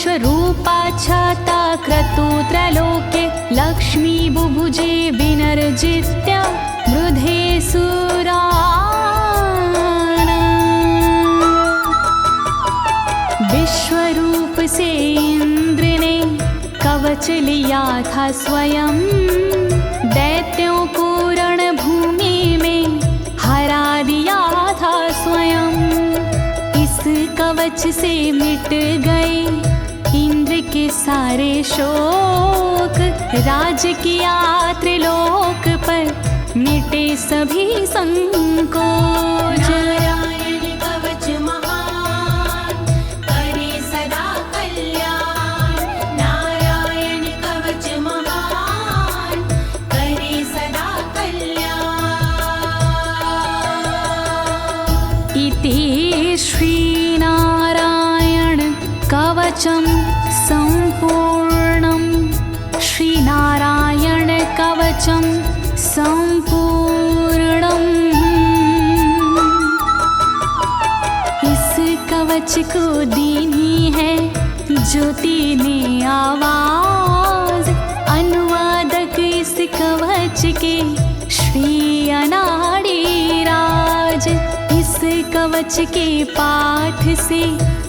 [SPEAKER 1] विश्वरूपा छाता क्रतुत्रलोके लक्ष्मी बुभुजे विनर्जित्य मृधे सुराना। विश्वरूप से इंद्र ने कवच लिया था स्वयं, दैत्यों को रणभूमि में हरा दिया था स्वयं। इस कवच से मिट गए इंद्र के सारे शोक, राज किया त्रिलोक पर मिटे सभी संकोच।
[SPEAKER 2] नारायण कवच महान करे सदा कल्याण, नारायण कवच महान करे सदा कल्याण।
[SPEAKER 1] इति श्रीनारायण कवचं सम्पूर्णं, श्रीनारायण कवचं सम्पूर्णम्। इस कवच को दीनी है ज्योति ने आवाज, अनुवादक इस कवच के श्री अनाड़ी राज। इस कवच के पाठ से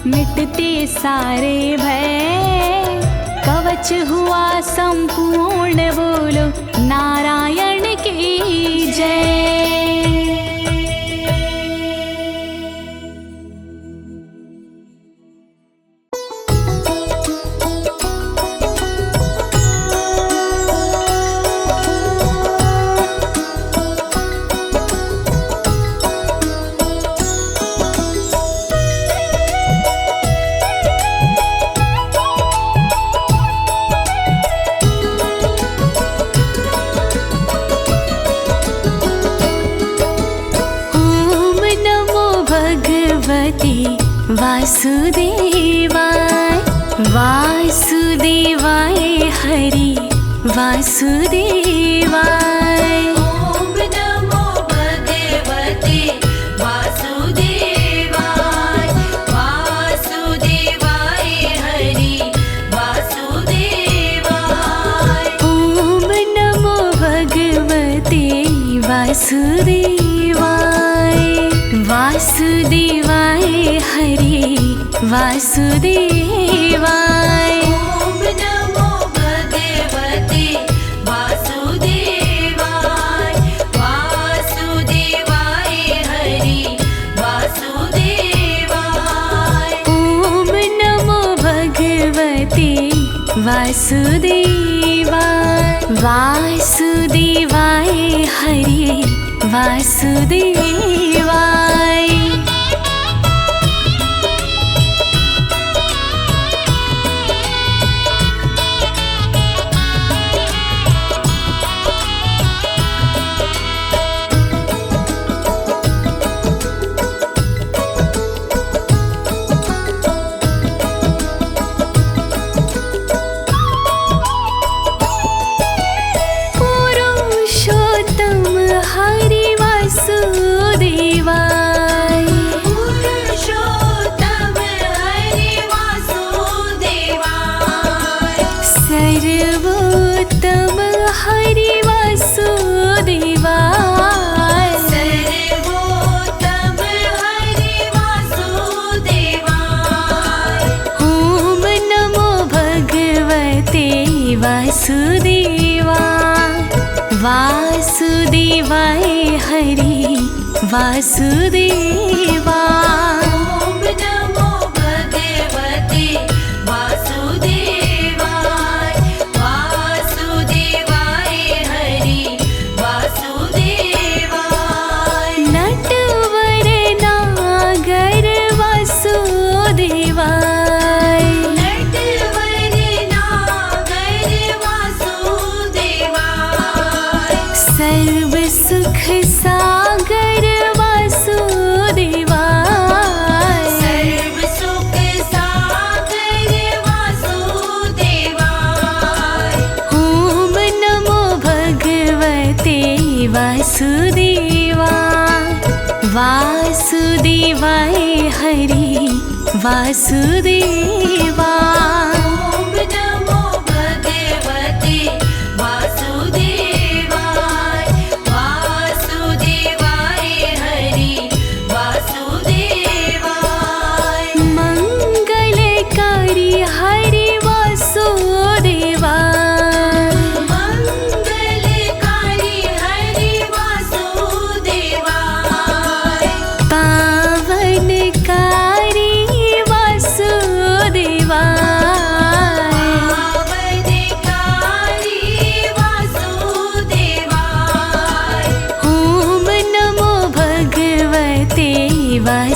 [SPEAKER 1] मिटते सारे भय, कवच हुआ संपूर्ण, बोलो नारायण की जय। वासुदेवाय वासुदेवाय हरि वासुदेवाय।
[SPEAKER 2] ओम नमो भगवते वासुदेवाय, वासुदेवाय हरि वासुदेवाय।
[SPEAKER 1] ओम नमो भगवते वासुदेवाय, वासुदेवाय हरि वासुदेवाय।
[SPEAKER 2] ओम नमो भगवते वासुदेवाय, वासुदेवाय हरि वासुदेवाय।
[SPEAKER 1] ओम नमो भगवते वासुदेवाय, वासुदेवाय हरि वासुदेवाय। वासुदेवाय हरि वासुदेवा।
[SPEAKER 2] ओम नमो भगवते वासुदेवाय, वासुदेवाय हरि वासुदेवाय।
[SPEAKER 1] नटवर नागर वासुदेवाय,
[SPEAKER 2] नटवर नागर वासुदेवाय।
[SPEAKER 1] सर्व सुख सागर वासुदेवाय,
[SPEAKER 2] सर्व सुख सागर वासुदेवाय।
[SPEAKER 1] ओम नमो भगवते वासुदेवा, वासुदेवाय हरि वासुदेवा।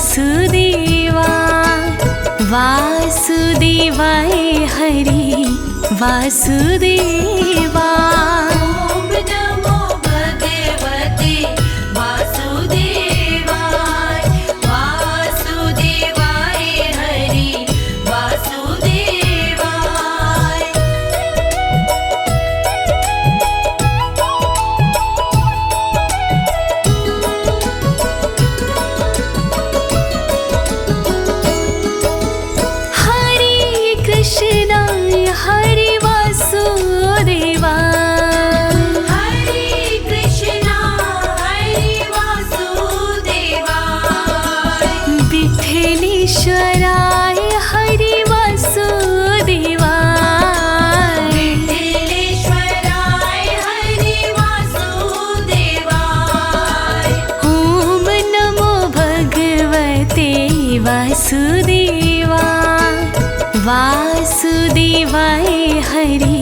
[SPEAKER 1] वासुदेवा वासुदेवाय हरि वासुदेवा।
[SPEAKER 2] ॐ नमो भगवते वासुदेवाय वासुदेवाय हरि वासुदेवाय।
[SPEAKER 1] हरे कृष्णा हरे वासुदेवा
[SPEAKER 2] हरे कृष्णा हरे वासुदेवाय।
[SPEAKER 1] विठ्ठलेश्वराय हरे वासुदेवा
[SPEAKER 2] विठ्ठलेश्वराय हरे वासुदेवाय।
[SPEAKER 1] ॐ नमो भगवते वासुदेवा वासुदेवाय हरि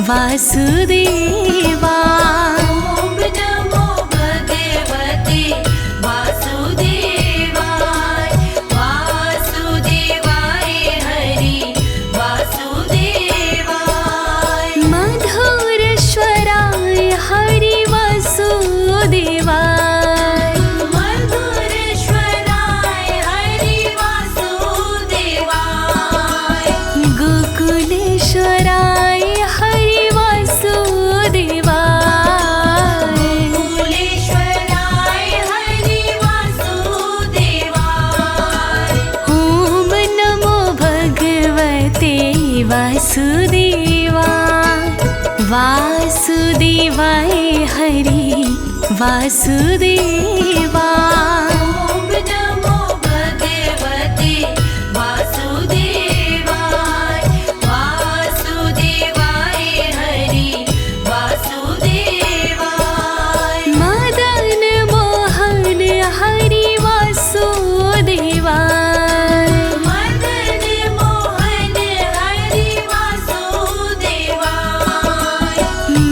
[SPEAKER 1] वासुदेवा।
[SPEAKER 2] ॐ नमो भगवते वासुदेवाय वासुदेवाय हरि वासुदेवाय।
[SPEAKER 1] मधुरेश्वराय हरि वासुदेवाय
[SPEAKER 2] मधुरेश्वराय हरि वासुदेवाय।
[SPEAKER 1] गोकुलेश्वराय हरि वासुदेवाय
[SPEAKER 2] गोकुलेश्वराय हरि वासुदेवाय।
[SPEAKER 1] ॐ नमो भगवते वासुदेवा वासुदेवाय हरि वासुदेवा।
[SPEAKER 2] ॐ नमो भगवते वासुदेवाय वासुदेवाय हरि वासुदेवाय।
[SPEAKER 1] मदन मोहन हरि वासुदेवाय
[SPEAKER 2] मदन मोहन हरि वासुदेवाय।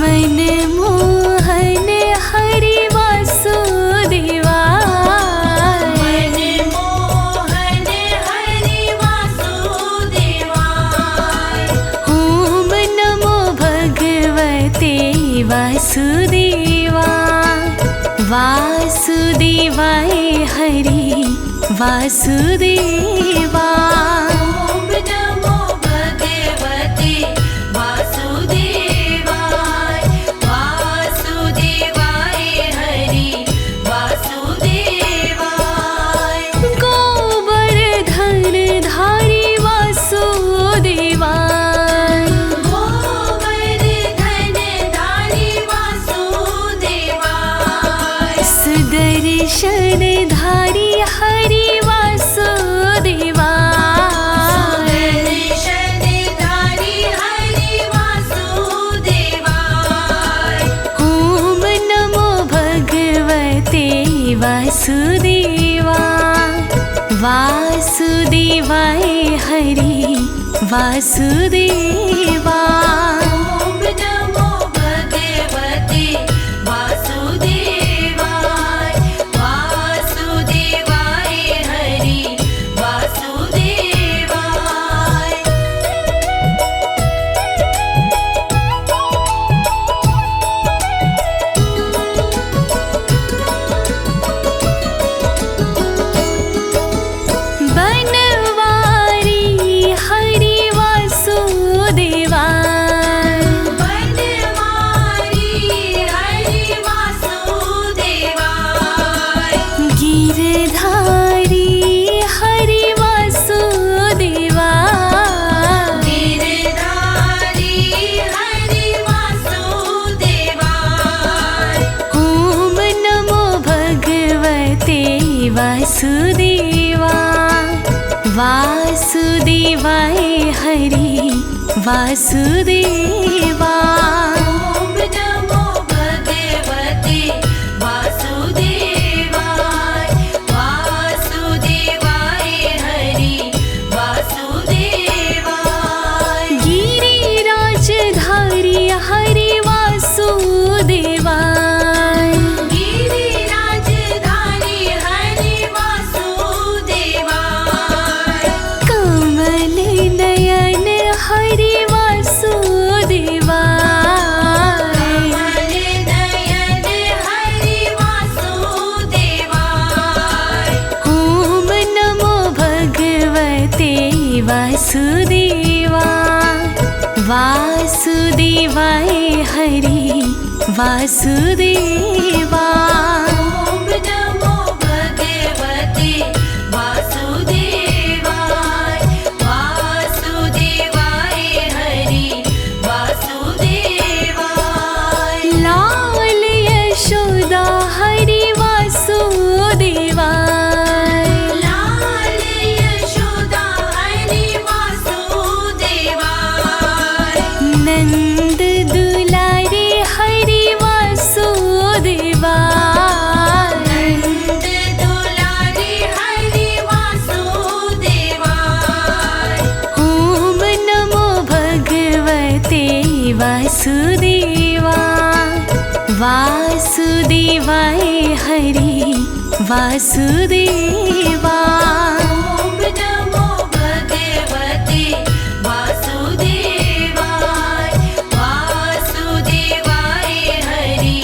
[SPEAKER 1] मनमोहन हरि वासुदेवाय
[SPEAKER 2] मनमोहन हरि वासुदेवाय।
[SPEAKER 1] ॐ नमो भगवते वासुदेवा वासुदेवाय हरि वासुदेवा।
[SPEAKER 2] ॐ नमो भगवते वासुदेवाय वासुदेवाय हरि वासुदेवाय।
[SPEAKER 1] गोवर्धन धारी वासुदेवाय
[SPEAKER 2] गोवर्धन धारी वासुदेवाय।
[SPEAKER 1] सुदर्शन धारी हरि वासुदेवाय
[SPEAKER 2] सुदर्शन धारी हरि वासुदेवाय।
[SPEAKER 1] ॐ नमो भगवते वासुदेवा वासुदेवाय हरि वासुदेवा।
[SPEAKER 2] ॐ नमो भगवते वासुदेवाय वासुदेवाय हरि वासुदेवाय।
[SPEAKER 1] बनवारी हरि वासुदेवा
[SPEAKER 2] बनवारी हरि वासुदेवाय।
[SPEAKER 1] गिरधारी हरि वासुदेवा
[SPEAKER 2] गिरधारी हरि वासुदेवाय।
[SPEAKER 1] ॐ नमो भगवते वासुदेवा वासुदेवाय हरि वासुदेवा।
[SPEAKER 2] ॐ नमो भगवते वासुदेवाय वासुदेवाय हरि वासुदेवाय।
[SPEAKER 1] गिरिराजधारी हरि वासुदेवा
[SPEAKER 2] गिरिराजधारी हरि वासुदेवाय।
[SPEAKER 1] वासुदेवाय वासुदेवाय हरि वासुदेवाय।
[SPEAKER 2] ओम नमो भगवते वासुदेवाय वासुदेवाय हरि वासुदेवाय।
[SPEAKER 1] लाल यशोदा हरि वासुदेवाय
[SPEAKER 2] लाल यशोदा हरि वासुदेवाय।
[SPEAKER 1] नंद दुलारे हरि वासुदेवाय
[SPEAKER 2] नंद दुलारे हरि वासुदेवाय।
[SPEAKER 1] ओम नमो भगवते वासुदेवाय वासुदेवाय हरि वासुदेवाय।
[SPEAKER 2] ओम नमो भगवते वासुदेवाय वासुदेवाय हरि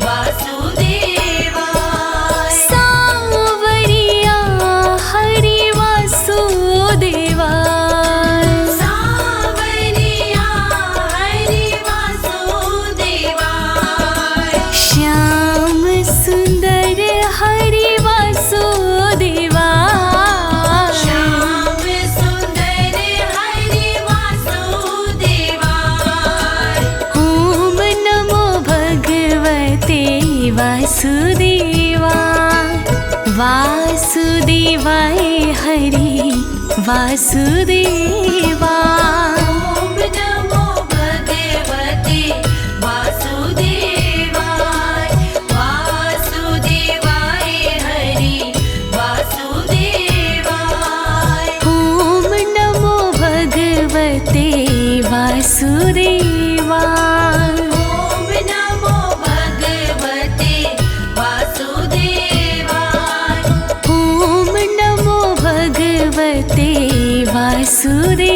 [SPEAKER 2] वासुदेवाय।
[SPEAKER 1] सावरिया हरि वासुदेवाय
[SPEAKER 2] सावरिया हरि वासुदेवाय।
[SPEAKER 1] श्याम सुंदर हरि वासुदेवाय
[SPEAKER 2] श्याम सुंदर हरि वासुदेवाय।
[SPEAKER 1] ओम नमो भगवते वासुदेवाय वासुदेवाय हरि वासुदेवाय।
[SPEAKER 2] ओम नमो भगवते वासुदेवाय वासुदेवाय हरि वासुदेवाय।
[SPEAKER 1] ओम नमो भगवते वासुदेवाय
[SPEAKER 2] ओम नमो भगवते वासुदेवाय।
[SPEAKER 1] ओम नमो भगवते वासुदेवाय।